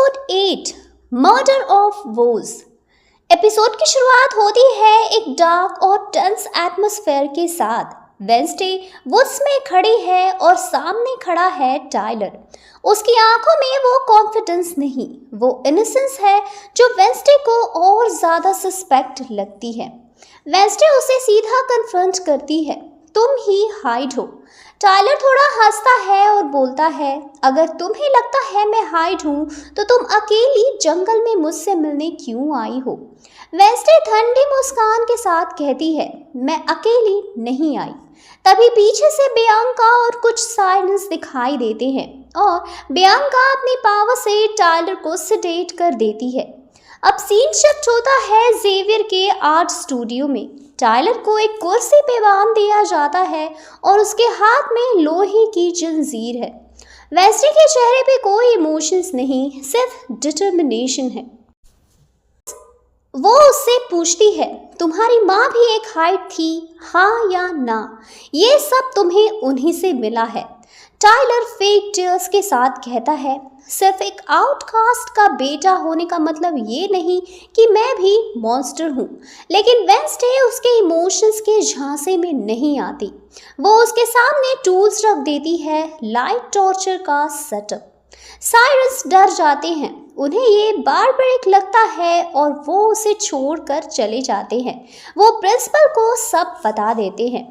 Episode 8 murder of woes. Episode की शुरुआत होती है एक डार्क और टेंस एटमॉस्फेयर के साथ। वेंसडे वुड्स में खड़ी है और सामने खड़ा है टाइलर। उसकी आंखों में वो कॉन्फिडेंस नहीं, वो इनोसेंस है जो वेंसडे को और ज्यादा सस्पेक्ट लगती है। वेंसडे उसे सीधा कन्फ्रंट करती है, तुम ही हाइड हो। टाइलर थोड़ा हंसता है और बोलता है, अगर तुम्हें लगता है मैं हाइड हूँ तो तुम अकेली जंगल में मुझसे मिलने क्यों आई हो। वेंसडे ठंडी मुस्कान के साथ कहती है, मैं अकेली नहीं आई। तभी पीछे से बियांका और कुछ साइलेंस दिखाई देते हैं और बियांका अपनी पावर से टाइलर को सेडेट कर देती है। अब सीन शिफ्ट होता है जेवियर के आर्ट स्टूडियो में। टाइलर को एक कुर्सी पे बांध दिया जाता है और उसके हाथ में लोहे की जंजीर है। वेंसडे के चेहरे पे कोई इमोशंस नहीं, सिर्फ डिटर्मिनेशन है। वो उससे पूछती है, तुम्हारी माँ भी एक हाइड थी, हाँ या ना? ये सब तुम्हें उन्हीं से मिला है। टाइलर फेक टीयर्स के साथ कहता है, सिर्फ एक आउटकास्ट का बेटा होने का मतलब ये नहीं कि मैं भी मॉन्स्टर हूँ। लेकिन वेंसडे उसके इमोशंस के झांसे में नहीं आती। वो उसके सामने टूल्स रख देती है, लाइट टॉर्चर का सेटअप। साइरस डर जाते हैं, उन्हें ये बारबरिक लगता है और वो उसे छोड़कर चले जाते हैं। वो प्रिंसिपल को सब बता देते हैं।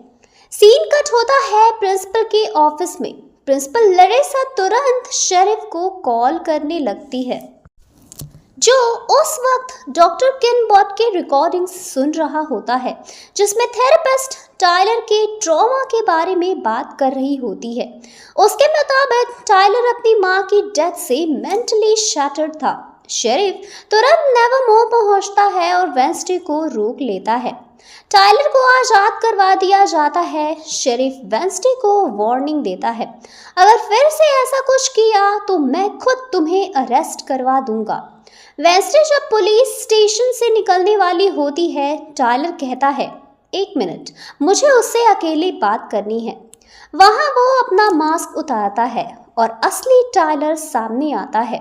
सीन कट होता है प्रिंसिपल के ऑफिस में। प्रिंसिपल लरेसा तुरंत शेरिफ को कॉल करने लगती है, जो उस वक्त डॉक्टर किनबॉट के रिकॉर्डिंग्स सुन रहा होता है, जिसमें थेरेपिस्ट टाइलर के ट्रॉमा के बारे में बात कर रही होती है। उसके मुताबिक टाइलर अपनी माँ की डेथ से मेंटली शैटर्ड था। शेरिफ तुरंत नेवरमोर पहुंचता है और वेंसडे को रोक लेता है। टाइलर को आजाद करवा दिया जाता है। शेरिफ वेंसडे को वार्निंग देता है, अगर फिर से ऐसा कुछ किया तो मैं खुद तुम्हें अरेस्ट करवा दूंगा। वेंसडे जब पुलिस स्टेशन से निकलने वाली होती है, टाइलर कहता है, एक मिनट, मुझे उससे अकेले बात करनी है। वहां वो अपना मास्क उतारता है और असली टाइलर सामने आता है।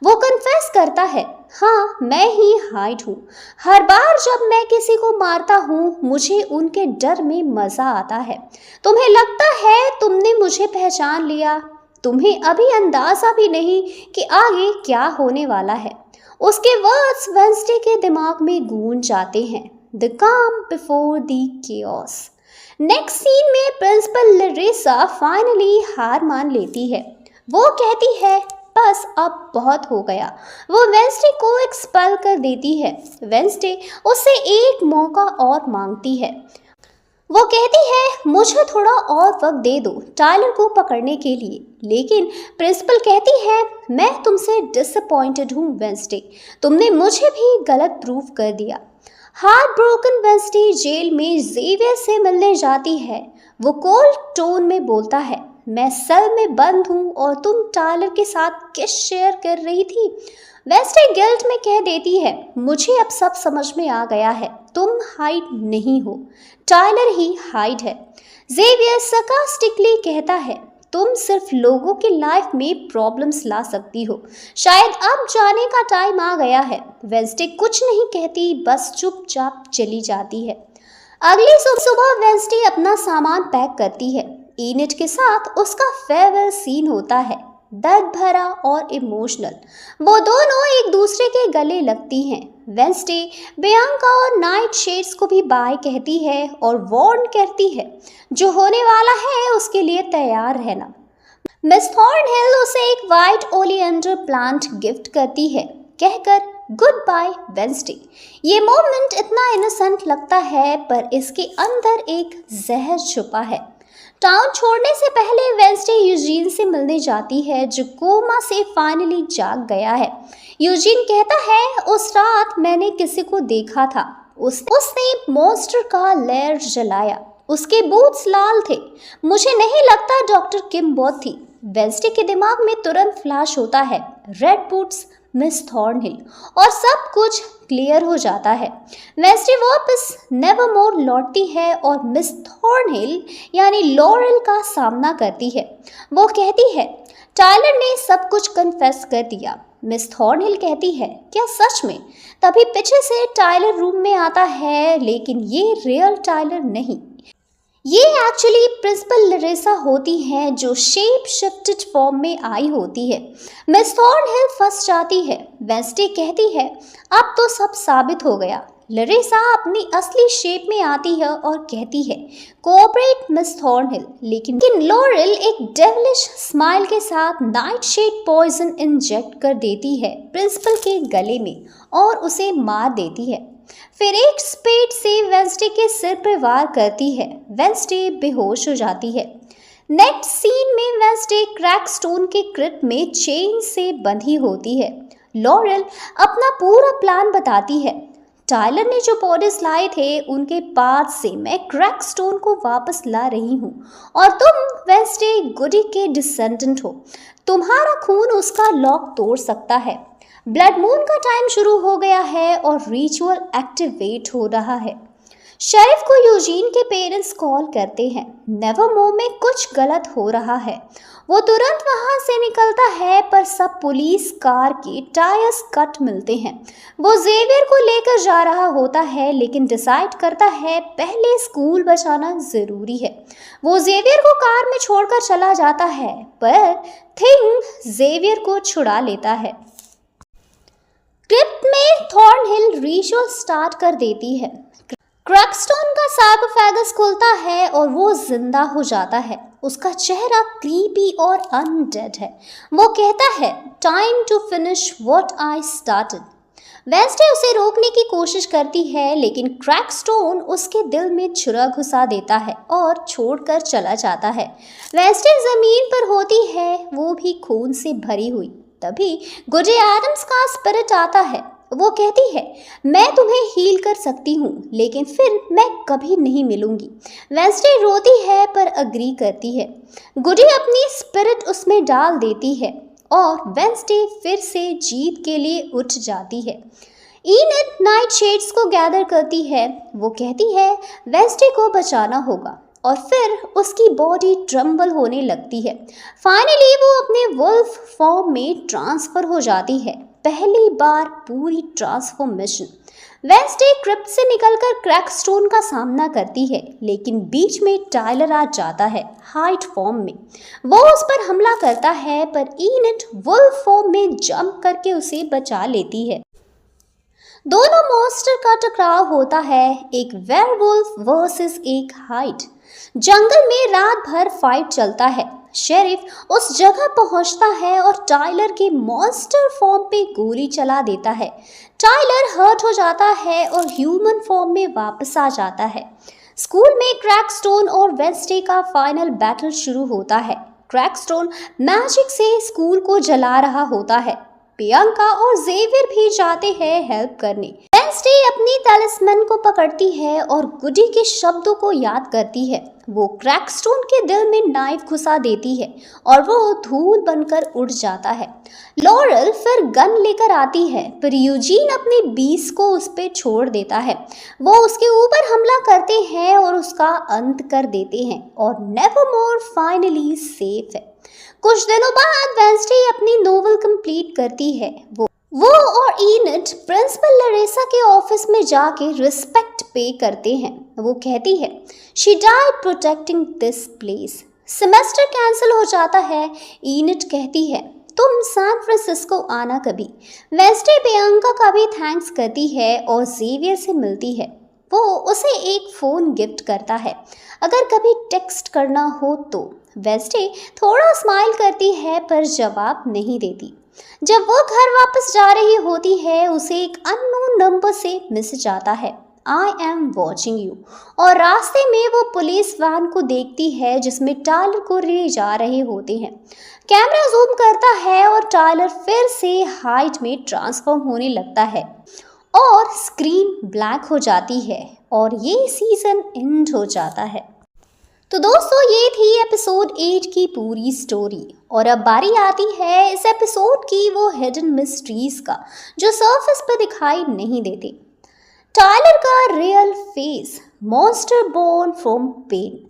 वो कन्फेस करता है, हाँ मैं ही हाइड हूँ। हर बार जब मैं किसी को मारता हूँ मुझे उनके डर में मजा आता है। तुम्हें लगता है तुमने मुझे पहचान लिया, तुम्हें अभी अंदाजा भी नहीं कि आगे क्या होने वाला है। उसके वर्ड्स वेंसडे के दिमाग में गूंज जाते हैं, the calm before the chaos. Next scene में प्रिंसिपल लरेसा फाइनली हार मान लेती है। वो कहती है, बस अब बहुत हो गया। वो वेंसडे को एक्सपेल कर देती है। वेंसडे उससे एक मौका और मांगती है। वो कहती है, मुझे थोड़ा और वक्त दे दो टाइलर को पकड़ने के लिए। लेकिन प्रिंसिपल कहती है, मैं तुमसे डिसअपॉइंटेड हूँ वेंसडे, तुमने मुझे भी गलत प्रूव कर दिया। हार्ट ब्रोकन वेंसडे जेल में जेवियर से मिलने जाती है। वो कोल्ड टोन में बोलता है, मैं सेल में बंद हूँ और तुम टाइलर के साथ किस शेयर कर रही थी। वेंसडे गिल्ट में कह देती है, मुझे अब सब समझ में आ गया है, तुम हाइड नहीं हो, टाइलर ही हाइड है। जेवियर सरकास्टिकली कहता है, तुम सिर्फ लोगों की लाइफ में प्रॉब्लम्स ला सकती हो, शायद अब जाने का टाइम आ गया है। वेंसडे कुछ नहीं कहती, बस चुपचाप चली जाती है। अगली सुबह वेंसडे अपना सामान पैक करती है। इनिट के साथ उसका फेयरवेल सीन होता है, दर्द भरा और इमोशनल। वो दोनों एक दूसरे के गले लगती हैं। वेंसडे बियांका और नाइट शेड्स को भी बाय कहती है और वार्न करती है, जो होने वाला है उसके लिए तैयार रहना। मिस थॉर्नहिल उसे एक वाइट ओलिएंडर प्लांट गिफ्ट करती है, कहकर गुड बाय वेंसडे। ये मोमेंट इतना इनोसेंट लगता है, पर इसके अंदर एक जहर छुपा है। टाउन छोड़ने से पहले वेंसडे यूजीन से मिलने जाती है, जो कोमा से फाइनली जाग गया है। यूजीन कहता है, उस रात मैंने किसी को देखा था, उसने मॉन्स्टर का लेयर जलाया, उसके बूट्स लाल थे, मुझे नहीं लगता डॉक्टर किनबॉट थी। वेंसडे के दिमाग में तुरंत फ्लैश होता है, रेड बूट्स, मिस थॉर्नहिल और सब कुछ क्लियर हो जाता है। वेंसडे वापस नेवरमोर लौटती है और मिस थॉर्नहिल यानी लॉरेल का सामना करती है। वो कहती है टायलर ने सब कुछ कन्फेस कर दिया। मिस थॉर्नहिल कहती है क्या सच में? तभी पीछे से टायलर रूम में आता है, लेकिन ये रियल टायलर नहीं, ये एक्चुअली प्रिंसिपल लरेसा होती है जो शेप शिफ्टेड फॉर्म में आई होती है। मिस थॉर्नहिल फंस जाती है। वेंसडे कहती है अब तो सब साबित हो गया। लरेसा अपनी असली शेप में आती है और कहती है कोऑपरेट मिस थॉर्नहिल, लेकिन लॉरेल एक डेविलिश स्माइल के साथ नाइट शेड पॉइजन इंजेक्ट कर देती है प्रिंसिपल के गले में और उसे मार देती है। फिर एक स्पेड से वेंसडे के सिर पर वार करती है। वेंसडे बेहोश हो जाती है। नेक्स्ट सीन में वेंसडे क्रैकस्टोन के क्रिट में चेन से बंधी होती है। लॉरेल अपना पूरा प्लान बताती है। टायलर ने जो बॉडीज लाए थे उनके पास से मैं क्रैकस्टोन को वापस ला रही हूँ और तुम वेंसडे गुडी के डिसेंडेंट हो। तुम्हारा खून उसका लॉक तोड़ सकता है। ब्लड मून का टाइम शुरू हो गया है और रिचुअल एक्टिवेट हो रहा है। शेरिफ को यूजीन के पेरेंट्स कॉल करते हैं। नेवरमोर में कुछ गलत हो रहा है। वो तुरंत वहां से निकलता है पर सब पुलिस कार के टायर्स कट मिलते हैं। वो जेवियर को लेकर जा रहा होता है, लेकिन डिसाइड करता है पहले स्कूल बचाना जरूरी है। वो जेवियर को कार में छोड़कर चला जाता है, पर थिंग जेवियर को छुड़ा लेता है। क्रिप्ट में थॉर्नहिल रिचुअल स्टार्ट कर देती है। क्रैकस्टोन का सार्कोफेगस खुलता है और वो जिंदा हो जाता है। उसका चेहरा क्रीपी और अनडेड है। वो कहता है time to finish what I started. Wednesday उसे रोकने की कोशिश करती है, लेकिन क्रैकस्टोन उसके दिल में छुरा घुसा देता है और छोड़कर चला जाता है। वेंसडे जमीन पर होती है, वो भी खून से भरी हुई। तभी गुडी एडम्स का स्पिरिट आता है। वो कहती है मैं तुम्हें हील कर सकती हूँ, लेकिन फिर मैं कभी नहीं मिलूंगी। वेंसडे रोती है पर अग्री करती है। गुडी अपनी स्पिरिट उसमें डाल देती है और वेंसडे फिर से जीत के लिए उठ जाती है। ईनड नाइट शेड्स को गैदर करती है। वो कहती है वेंसडे को बचाना होगा और फिर उसकी बॉडी ट्रम्बल होने लगती है। फाइनली वो अपने वुल्फ फॉर्म में ट्रांसफर हो जाती है। पहली बार पूरी ट्रांसफॉर्मेशन। वेंसडे क्रिप्ट से निकलकर क्रैकस्टोन का सामना करती है, लेकिन बीच में टायलर आ जाता है हाइट फॉर्म में। वो उस पर हमला करता है, पर ईनड वुल्फ फॉर्म में जंप करके उसे बचा लेती है। दोनों मॉन्स्टर का टकराव होता है, एक वेयरवुल्फ वर्सेस एक हाइड। जंगल में रात भर फाइट चलता है। शेरिफ उस जगह पहुंचता है और टायलर के मॉन्स्टर फॉर्म पे गोली चला देता है। टायलर हर्ट हो जाता है और ह्यूमन फॉर्म में वापस आ जाता है। स्कूल में क्रैकस्टोन और वेंसडे का फाइनल बैटल शुरू होता है। क्रैकस्टोन मैजिक से स्कूल को जला रहा होता है। प्रियंका और जेवियर भी जाते हैं हेल्प करने। वेंसडे अपनी तलिस्मैन को पकड़ती है और गुडी के शब्दों को याद करती है। वो क्रैकस्टोन के दिल में नाइफ घुसा देती है और वो धूल बनकर उड़ जाता है। लॉरेल फिर गन लेकर आती है, पर यूजीन अपने बीस को उस पर छोड़ देता है। वो उसके ऊपर हमला करते हैं और उसका अंत कर देते हैं और नेवरमोर फाइनली सेफ है। कुछ दिनों बाद वेंसडे अपनी नोवेल कंप्लीट करती है। वो और ईनड प्रिंसिपल लरेसा के ऑफिस में जाके रिस्पेक्ट पे करते हैं। वो कहती है she died protecting this place. Semester cancel हो जाता है। ईनड कहती है तुम सैन फ्रांसिस्को आना कभी। वेंसडे प्रियंका का भी थैंक्स करती है और जेवियर से मिलती है। वो उसे एक फ़ोन गिफ्ट करता है अगर कभी टेक्स्ट करना हो तो। वेंसडे थोड़ा स्माइल करती है पर जवाब नहीं देती। जब वो घर वापस जा रही होती है, उसे एक अननोन नंबर से मैसेज आता है आई एम वॉचिंग यू, और रास्ते में वो पुलिस वैन को देखती है जिसमें टायलर को ले जा रहे होते हैं। कैमरा जूम करता है और टायलर फिर से हाइट में ट्रांसफॉर्म होने लगता है और स्क्रीन ब्लैक हो जाती है और ये सीजन एंड हो जाता है। तो दोस्तों ये थी एपिसोड 8 की पूरी स्टोरी और अब बारी आती है इस एपिसोड की वो हिडन मिस्ट्रीज का जो सरफेस पर दिखाई नहीं देते। टाइलर का real face, monster born from pain,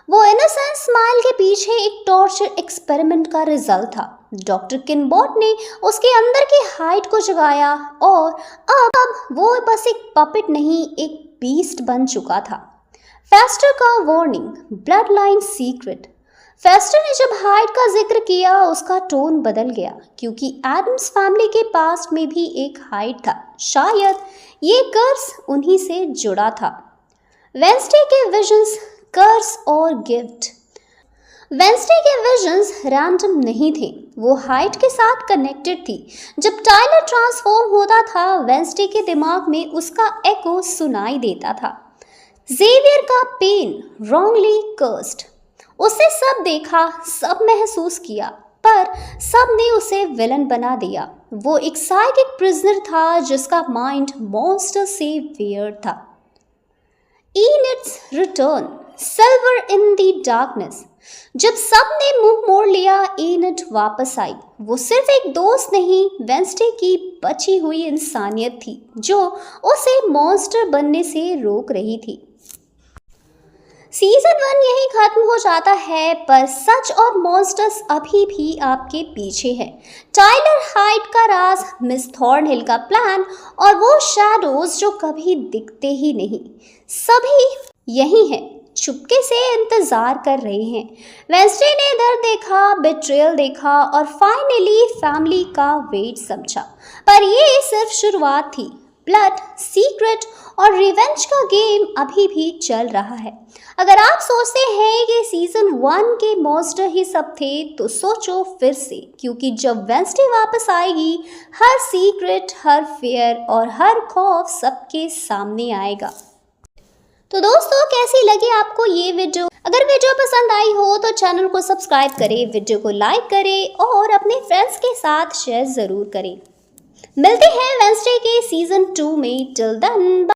वो इनोसेंट स्माइल के पीछे एक टॉर्चर एक्सपेरिमेंट का रिजल्ट था। डॉक्टर किनबॉट ने उसके अंदर की हाइट को जगाया और अब वो बस एक पपेट नहीं एक बीस्ट बन चुका था। फेस्टर का वार्निंग, ब्लड लाइन सीक्रेट। फेस्टर ने जब हाइट का जिक्र किया उसका टोन बदल गया क्योंकि एडम्स फैमिली के पास्ट में भी एक हाइट था। शायद ये कर्स उन्हीं से जुड़ा था। वेंसडे के विजन्स, कर्स और गिफ्ट। वेंसडे के विजन्स रैंडम नहीं थे, वो हाइट के साथ कनेक्टेड थी। जब टाइलर ट्रांसफॉर्म होता था वेंसडे के दिमाग में उसका एको सुनाई देता था। जेवियर का पेन, रॉन्गली कर्स्ड। उसे सब देखा, सब महसूस किया, पर सब ने उसे विलन बना दिया। वो एक साइकिक प्रिजनर था जिसका माइंड मॉन्स्टर से वियर्ड था। In its return, silver in the darkness. जब सब ने मुंह मोड़ लिया इनिट वापस आई। वो सिर्फ एक दोस्त नहीं, वेंसडे की बची हुई इंसानियत थी जो उसे मॉन्स्टर बनने से रोक रही थी। सीजन 1 यही खत्म हो जाता है पर सच और मॉन्स्टर्स अभी भी आपके पीछे है। टाइलर हाइट का राज, मिस थॉर्नहिल का प्लान और वो शैडोज जो कभी दिखते ही नहीं, सभी यही हैं, चुपके से इंतजार कर रहे हैं। वेंसडे ने दर्द देखा, बिट्रेयल देखा और फाइनली फैमिली का वेट समझा, पर ये सिर्फ शुरुआत थी। ब्लड, सीक्रेट और रिवेंज का गेम अभी भी चल रहा है। अगर आप सोचते हैं कि सीजन 1 के मॉन्स्टर ही सब थे तो सोचो फिर से, क्योंकि जब वेंसडे वापस आएगी हर सीक्रेट, हर फियर और हर खौफ सबके सामने आएगा। तो दोस्तों कैसी लगी आपको ये वीडियो? अगर वीडियो पसंद आई हो तो चैनल को सब्सक्राइब करें, वीडियो को लाइक करें और अपने फ्रेंड्स के साथ शेयर ज़रूर करें। मिलते हैं वेंसडे के सीजन 2 में। Till then.